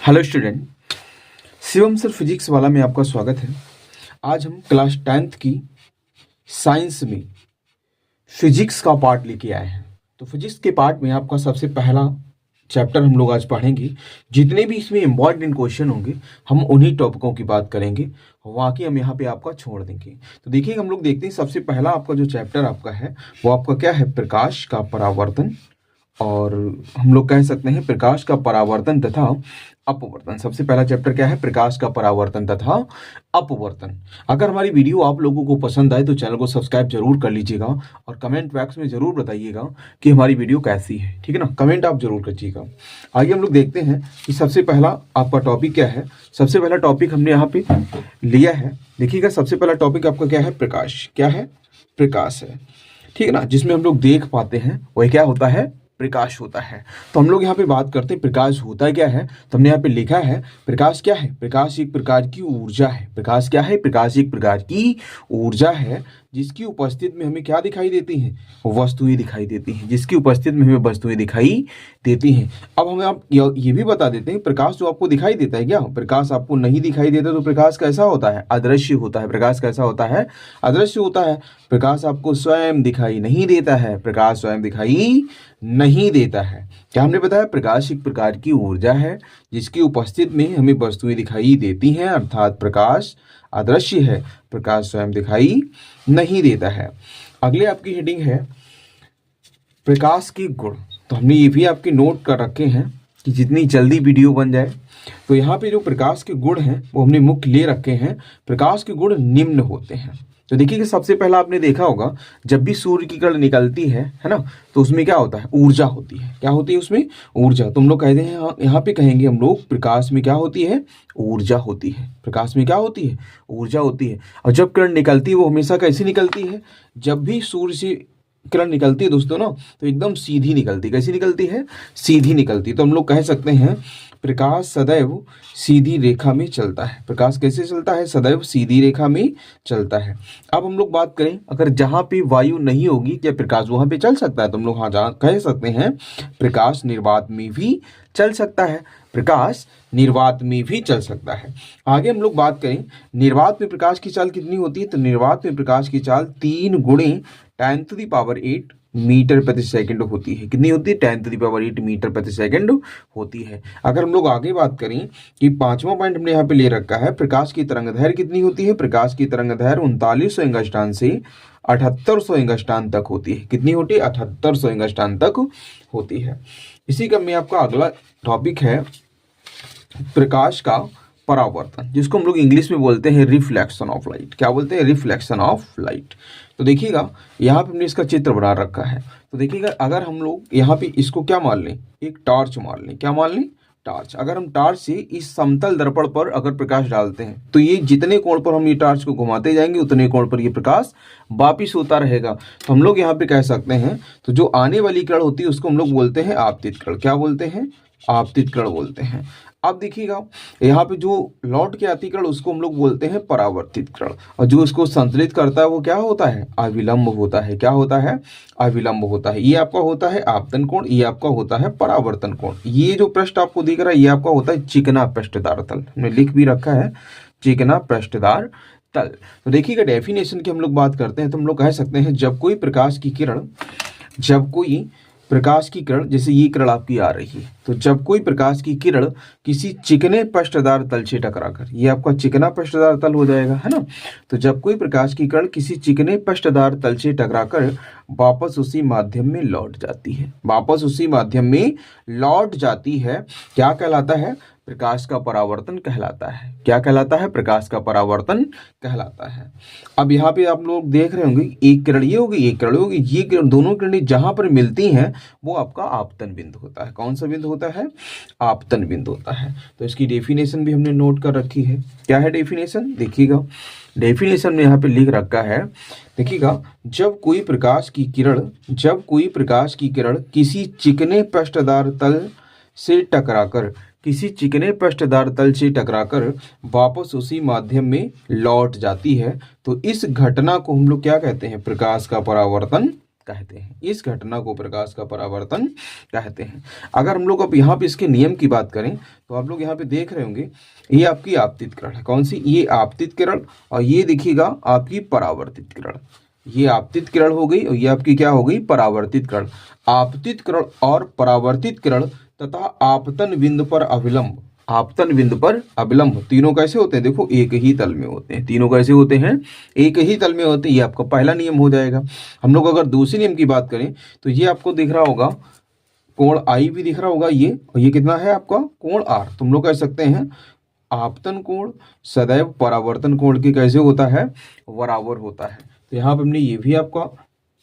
Hello student, Shivam sir physics वाला में आपका स्वागत है। आज हम क्लास 10th की साइंस में फिजिक्स का पार्ट लेके आए हैं। तो फिजिक्स के पार्ट में आपका सबसे पहला चैप्टर हम लोग आज पढ़ेंगे। जितने भी इसमें इम्पॉर्टेंट क्वेश्चन होंगे हम उन्हीं टॉपिकों की बात करेंगे, बाकी हम यहाँ पे आपका छोड़ देंगे। तो देखिए हम लोग देखते हैं सबसे पहला आपका जो चैप्टर आपका है वो आपका क्या है, प्रकाश का परावर्तन, और हम लोग कह सकते हैं प्रकाश का परावर्तन तथा अपवर्तन। सबसे पहला चैप्टर क्या है, प्रकाश का परावर्तन तथा अपवर्तन। अगर हमारी वीडियो आप लोगों को पसंद आए तो चैनल को सब्सक्राइब जरूर कर लीजिएगा और कमेंट बॉक्स में जरूर बताइएगा कि हमारी वीडियो कैसी है, ठीक है ना। कमेंट आप जरूर कीजिएगा। आइए हम लोग देखते हैं कि सबसे पहला आपका टॉपिक क्या है। सबसे पहला टॉपिक हमने यहाँ पे लिया है, देखिएगा। सबसे पहला टॉपिक आपका क्या है, प्रकाश। क्या है, प्रकाश है, ठीक है ना। जिसमें हम लोग देख पाते हैं वही क्या होता है, प्रकाश होता है। तो हम लोग यहाँ पे बात करते हैं प्रकाश होता क्या है। तो हमने यहाँ पे लिखा है प्रकाश क्या है, प्रकाश एक प्रकार की ऊर्जा है। प्रकाश क्या है, प्रकाश एक प्रकार की ऊर्जा है जिसकी उपस्थिति में हमें क्या दिखाई देती हैं, वस्तुएं दिखाई देती हैं। जिसकी उपस्थिति में हमें वस्तुएं दिखाई देती हैं। अब हमें आप ये भी बता देते हैं, प्रकाश जो आपको दिखाई देता है, क्या प्रकाश आपको नहीं दिखाई देता तो प्रकाश कैसा होता है, अदृश्य होता है। प्रकाश कैसा होता है, अदृश्य होता है। प्रकाश आपको स्वयं दिखाई नहीं देता है, प्रकाश स्वयं दिखाई नहीं देता है। क्या हमने बताया, प्रकाश एक प्रकार की ऊर्जा है जिसकी उपस्थिति में हमें वस्तुएं दिखाई देती हैं, अर्थात प्रकाश अदृश्य है, प्रकाश स्वयं दिखाई नहीं देता है। अगले आपकी हेडिंग है प्रकाश के गुण। तो हमने ये भी आपके नोट कर रखे हैं कि जितनी जल्दी वीडियो बन जाए। तो यहाँ पे जो प्रकाश के गुण हैं वो हमने मुख्य ले रखे हैं। प्रकाश के गुण निम्न होते हैं। तो देखिए कि सबसे पहला आपने देखा होगा जब भी सूर्य की किरण निकलती है ना, तो उसमें क्या होता है, ऊर्जा होती है। क्या होती है उसमें, ऊर्जा। तो हम लोग कहते हैं यहाँ पे कहेंगे हम लोग प्रकाश में क्या होती है, ऊर्जा होती है। प्रकाश में क्या होती है, ऊर्जा होती है। और जब किरण निकलती है वो हमेशा कैसी निकलती है, जब भी सूर्य से किरण निकलती है दोस्तों ना, तो एकदम सीधी निकलती है। कैसी निकलती है, सीधी निकलती है। तो हम लोग कह सकते हैं प्रकाश सदैव सीधी रेखा में चलता है। प्रकाश कैसे चलता है, सदैव सीधी रेखा में चलता है। अब हम लोग बात करें, अगर जहां पे वायु नहीं होगी क्या प्रकाश वहां पे चल सकता है। तो हम लोग हाँ जहाँ कह सकते हैं प्रकाश निर्वात में भी चल सकता है। प्रकाश निर्वात में भी चल सकता है। आगे हम लोग बात करें निर्वात में प्रकाश की चाल कितनी होती है। तो निर्वात में प्रकाश की चाल 3 गुणे 10⁸ मीटर प्रति सेकंड होती है। कितनी होती है, 10⁸ मीटर प्रति सेकंड होती है। अगर हम लोग आगे बात करें कि 5वां पॉइंट हमने यहाँ पे ले रखा है, प्रकाश की तरंगदैर्घ्य कितनी होती है। प्रकाश की तरंगदैर्घ्य 3900 एंगस्ट्रॉन से 7800 एंगस्ट्रॉन तक होती है। कितनी होती है, 7800 एंगस्ट्रॉन तक होती है। इसी क्रम में आपका अगला टॉपिक है प्रकाश का परावर्तन, जिसको हम लोग इंग्लिश में बोलते हैं रिफ्लेक्शन ऑफ लाइट। क्या बोलते हैं, रिफ्लेक्शन ऑफ लाइट। तो देखिएगा यहाँ पे हमने इसका चित्र बना रखा है। तो देखिएगा अगर हम लोग यहाँ पे इसको क्या मान लें, एक टॉर्च मान लें। क्या मान लें, टॉर्च। अगर हम टॉर्च से इस समतल दर्पण पर अगर प्रकाश डालते हैं तो ये जितने कोण पर हम ये टॉर्च को घुमाते जाएंगे उतने कोण पर ये प्रकाश वापिस होता रहेगा। तो हम लोग यहाँ पे कह सकते हैं, तो जो आने वाली किरण होती है उसको हम लोग बोलते हैं आपतित किरण। क्या बोलते हैं, आपतित किरण बोलते हैं। अब देखिएगा यहाँ पे जो लौट के आती किरण उसको हम लोग बोलते हैं परावर्तित किरण, और जो इसको संतुलित करता है वो क्या होता है, अविलंब होता है। क्या होता है, अविलंब होता है। ये आपका होता है आपतन कोण, ये आपका होता है परावर्तन कोण। ये जो पृष्ठ आपको दिख रहा है ये आपका होता है चिकना पृष्ठदार तल। हमने लिख भी रखा है चिकना पृष्ठदार तल। तो देखिएगा डेफिनेशन की हम लोग बात करते हैं तो हम लोग कह सकते हैं जब कोई प्रकाश की किरण, जब कोई प्रकाश की किरण, जैसे ये किरण आपकी आ रही है, तो जब कोई प्रकाश की किरण किसी चिकने पृष्ठदार तल से टकराकर, ये आपका चिकना पृष्ठदार तल हो जाएगा, है ना। तो जब कोई प्रकाश की किरण किसी चिकने पृष्ठदार तल से टकराकर वापस उसी माध्यम में लौट जाती है, वापस उसी माध्यम में लौट जाती है, क्या कहलाता है, प्रकाश का परावर्तन कहलाता है। क्या कहलाता है, प्रकाश का परावर्तन कहलाता है। अब यहाँ पे आप लोग देख रहे होंगे एक किरण ये होगी, एक किरण होगी, ये किरण, दोनों किरणें जहां पर मिलती हैं वो आपका आपतन बिंदु होता है। कौन सा बिंदु होता है, आपतन बिंदु होता है। तो इसकी डेफिनेशन भी हमने नोट कर रखी है। क्या है डेफिनेशन, देखिएगा डेफिनेशन में यहाँ पे लिख रखा है। देखिएगा जब कोई प्रकाश की किरण, जब कोई प्रकाश की किरण किसी चिकने पृष्ठदार तल से टकराकर, किसी चिकने पृष्ठदार तल से टकराकर वापस उसी माध्यम में लौट जाती है, तो इस घटना को हम लोग क्या कहते हैं, प्रकाश का परावर्तन कहते हैं। इस घटना को प्रकाश का परावर्तन कहते हैं। अगर हम लोग अब यहाँ पे इसके नियम की बात करें तो आप लोग यहाँ पे देख रहे होंगे, ये आपकी आपतित किरण है। कौन सी? ये आपतित किरण, और ये देखिएगा आपकी परावर्तित किरण। ये आपतित किरण हो गई और ये आपकी क्या हो गई? परावर्तित किरण। आपतित किरण और परावर्तित किरण तथा आपतन बिंदु पर अभिलंब, आपतन बिंदु पर अभिलंब, तीनों कैसे होते हैं? देखो एक ही तल में होते हैं। तीनों कैसे होते हैं? एक ही तल में होते हैं। ये आपका पहला नियम हो जाएगा। हम लोग अगर दूसरे नियम की बात करें तो ये आपको दिख रहा होगा, कोण आई भी दिख रहा होगा ये, और ये कितना है आपका? कोण आर। तुम लोग कह सकते हैं आपतन कोण सदैव परावर्तन कोण के कैसे होता है? बराबर होता है। तो यहाँ पे हमने ये भी आपका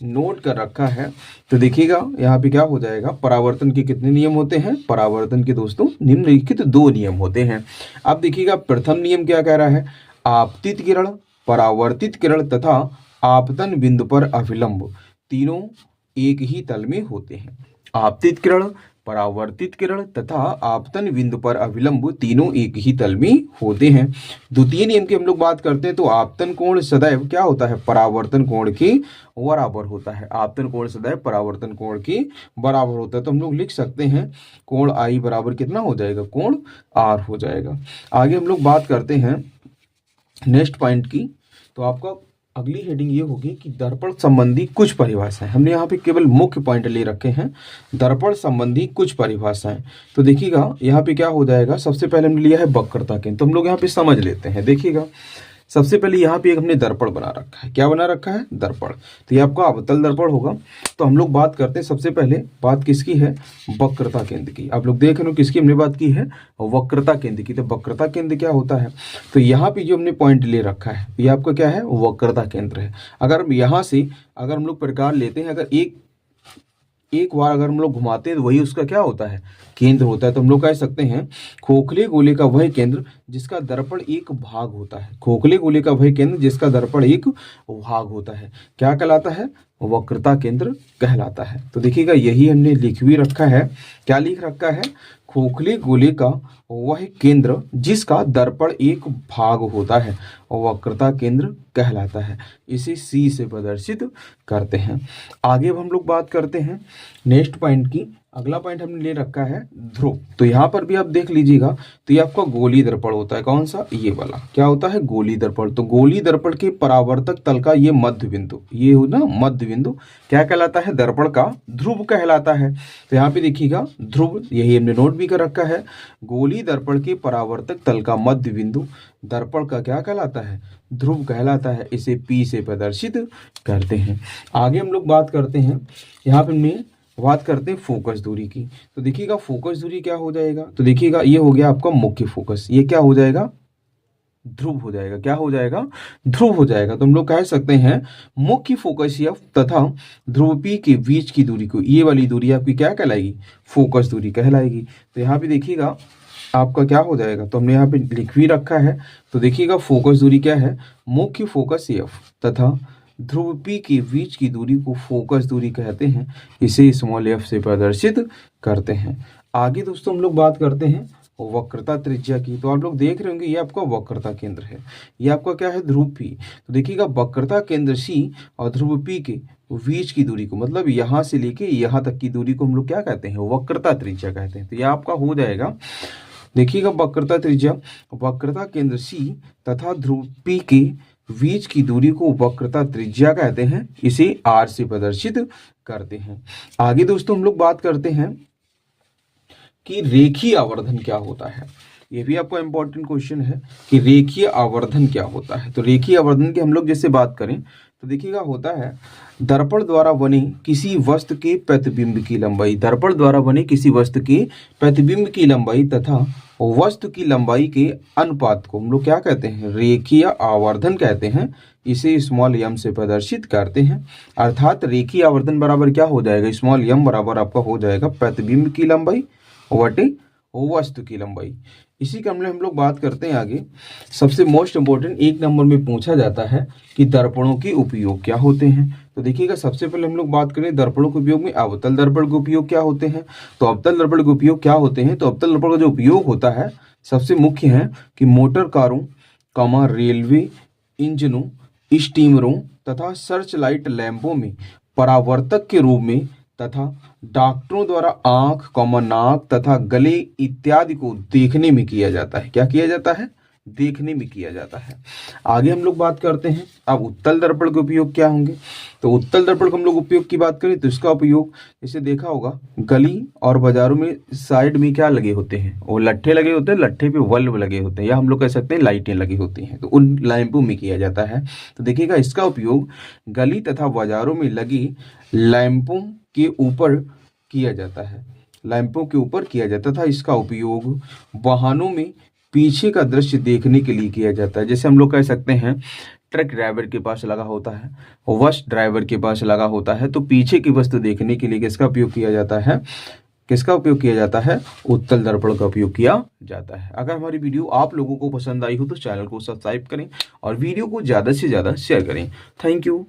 नोट कर रखा है। तो देखिएगा यहाँ पे क्या हो जाएगा, परावर्तन के कितने नियम होते हैं? परावर्तन के दोस्तों निम्नलिखित 2 नियम होते हैं। अब देखिएगा प्रथम नियम क्या कह रहा है? आपतित किरण, परावर्तित किरण तथा आपतन बिंदु पर अभिलंब तीनों एक ही तल में होते हैं। आपतित किरण, परावर्तित किरण तथा आपतन बिंदु पर अभिलंब तीनों एक ही तल में होते हैं। द्वितीय नियम की हम लोग बात करते हैं तो आपतन कोण सदैव क्या होता है? परावर्तन कोण के बराबर होता है। आपतन कोण सदैव परावर्तन कोण के बराबर होता है। तो हम लोग लिख सकते हैं कोण आई बराबर कितना हो जाएगा? कोण आर हो जाएगा। आगे हम लोग बात करते हैं नेक्स्ट पॉइंट की। तो आपका अगली हेडिंग ये होगी कि दर्पण संबंधी कुछ परिभाषाएं। हमने यहाँ पे केवल मुख्य पॉइंट ले रखे हैं, दर्पण संबंधी कुछ परिभाषाएं। तो देखिएगा यहाँ पे क्या हो जाएगा, सबसे पहले हमने लिया है वक्रता केंद्र। तो हम लोग यहाँ पे समझ लेते हैं। देखिएगा सबसे पहले यहाँ पे एक हमने दर्पण बना रखा है। क्या बना रखा है? दर्पण। तो ये आपका अवतल दर्पण होगा। तो हम लोग बात करते हैं, सबसे पहले बात किसकी है? वक्रता केंद्र की। आप लोग देख रहे हो किसकी हमने बात की है? वक्रता केंद्र की। तो वक्रता केंद्र क्या होता है? तो यहाँ पे जो हमने पॉइंट ले रखा है ये आपका क्या है? वक्रता केंद्र है। अगर हम यहाँ से अगर हम लोग प्रकार लेते हैं, अगर एक बार अगर हम लोग घुमाते हैं तो वही उसका क्या होता है? केंद्र होता है। तो हम लोग कह सकते हैं खोखले गोले का वह केंद्र जिसका दर्पण एक भाग होता है। खोखले गोले का वह केंद्र जिसका दर्पण एक भाग होता है क्या कहलाता है? वक्रता केंद्र कहलाता है। तो देखिएगा यही हमने लिख भी रखा है। क्या लिख रखा है? खोखले गोले का वह केंद्र जिसका दर्पण एक भाग होता है वक्रता केंद्र कहलाता है। इसे सी से प्रदर्शित करते हैं। आगे अब हम लोग बात करते हैं नेक्स्ट पॉइंट की। अगला पॉइंट हमने ले रखा है ध्रुव। तो यहाँ पर भी आप देख लीजिएगा तो ये आपका गोली दर्पण होता है। कौन सा? ये वाला क्या होता है? गोली दर्पण। तो गोली दर्पण के परावर्तक तल का ये मध्य बिंदु, ये हो ना मध्य बिंदु, क्या कहलाता है? दर्पण का ध्रुव कहलाता है। तो यहाँ पे देखिएगा ध्रुव, यही हमने नोट भी कर रखा है। गोली दर्पण के परावर्तक तल का मध्य बिंदु दर्पण का क्या कहलाता है? ध्रुव कहलाता है। इसे पी से प्रदर्शित करते हैं। आगे हम लोग बात करते हैं, यहाँ पे हमने बात करते हैं फोकस दूरी की। तो देखिएगा फोकस दूरी क्या हो जाएगा? तो देखिएगा ये हो गया आपका मुख्य फोकस। ये क्या हो जाएगा? ध्रुव हो जाएगा। क्या हो जाएगा? ध्रुव हो जाएगा। तो हम लोग कह सकते हैं मुख्य फोकस एफ तथा ध्रुव पी के बीच की दूरी को, ये वाली दूरी आपकी क्या कहलाएगी? फोकस दूरी कहलाएगी। तो यहाँ पे देखिएगा आपका क्या हो जाएगा? तो हमने यहाँ पे लिख भी रखा है। तो देखिएगा फोकस दूरी क्या है? मुख्य फोकस एफ तथा ध्रुव पी के बीच की दूरी को फोकस दूरी कहते हैं। इसे स्मॉल एफ से प्रदर्शित करते हैं। आगे दोस्तों हम लोग बात करते हैं वक्रता त्रिज्या की। तो आप लोग देख रहे होंगे ये आपका वक्रता केंद्र है। ये आपका क्या है? ध्रुव पी। तो देखिएगा वक्रता केंद्र सी और ध्रुव पी के बीच की दूरी को, मतलब यहाँ से लेके यहाँ तक की दूरी को हम लोग क्या कहते हैं? वक्रता त्रिज्या कहते हैं। तो यह आपका हो जाएगा, देखिएगा वक्रता त्रिज्या, वक्रता केंद्र सी तथा ध्रुव पी के बीच की दूरी को वक्रता त्रिज्या कहते हैं। इसे आर से प्रदर्शित करते हैं। आगे दोस्तों हम लोग बात करते हैं कि रेखीय आवर्धन क्या होता है। ये भी आपको इंपॉर्टेंट क्वेश्चन है कि रेखीय आवर्धन क्या होता है। तो रेखीय आवर्धन की हम लोग जैसे बात करें तो देखिएगा होता है दर्पण द्वारा बने किसी वस्तु के प्रतिबिंब की लंबाई, दर्पण द्वारा बने किसी वस्तु के प्रतिबिंब की लंबाई तथा वस्तु की लंबाई के अनुपात को हम लोग क्या कहते हैं? रेखीय आवर्धन कहते हैं। इसे स्मॉल एम से प्रदर्शित करते हैं। अर्थात रेखीय आवर्धन बराबर क्या हो जाएगा? स्मॉल एम बराबर आपका हो जाएगा प्रतिबिंब की लंबाई बटे वस्तु की लंबाई। इसी क्रम में हम लोग बात करते हैं आगे। सबसे मोस्ट इंपॉर्टेंट 1 नंबर में पूछा जाता है कि दर्पणों के उपयोग क्या होते हैं। तो देखिएगा सबसे पहले हम लोग बात करें दर्पणों के उपयोग में, अवतल दर्पण के उपयोग क्या होते हैं। तो अवतल दर्पण के उपयोग क्या होते हैं? तो अवतल दर्पण का जो उपयोग होता है सबसे मुख्य है कि मोटर कारों, रेलवे इंजनों, स्टीमरों तथा सर्च लाइट लैंपों में परावर्तक के रूप में तथा डॉक्टरों द्वारा आंख, नाक तथा गले इत्यादि को देखने में किया जाता है। क्या किया जाता है? देखने में किया जाता है। आगे हम लोग बात करते हैं अब उत्तल दर्पण के उपयोग क्या होंगे। तो उत्तल दर्पण का हम लोग उपयोग की बात करें तो इसका उपयोग जैसे देखा होगा गली और बाजारों में साइड में क्या लगे होते हैं, वो लट्ठे लगे होते हैं, लट्ठे पे बल्ब लगे होते हैं या हम लोग कह सकते हैं लाइटें लगी होती हैं, तो उन लैंपों में किया जाता है। तो देखिएगा इसका उपयोग गली तथा बाजारों में लगी लैंपों के ऊपर किया जाता है, लैंपों के ऊपर किया जाता था। इसका उपयोग वाहनों में पीछे का दृश्य देखने के लिए किया जाता है। जैसे हम लोग कह सकते हैं ट्रक ड्राइवर के पास लगा होता है, बस ड्राइवर के पास लगा होता है, तो पीछे की वस्तु देखने के लिए किसका उपयोग किया जाता है? किसका उपयोग किया जाता है? उत्तल दर्पण का उपयोग किया जाता है। अगर हमारी वीडियो आप लोगों को पसंद आई हो तो चैनल को सब्सक्राइब करें और वीडियो को ज़्यादा से ज़्यादा शेयर करें। Thank you.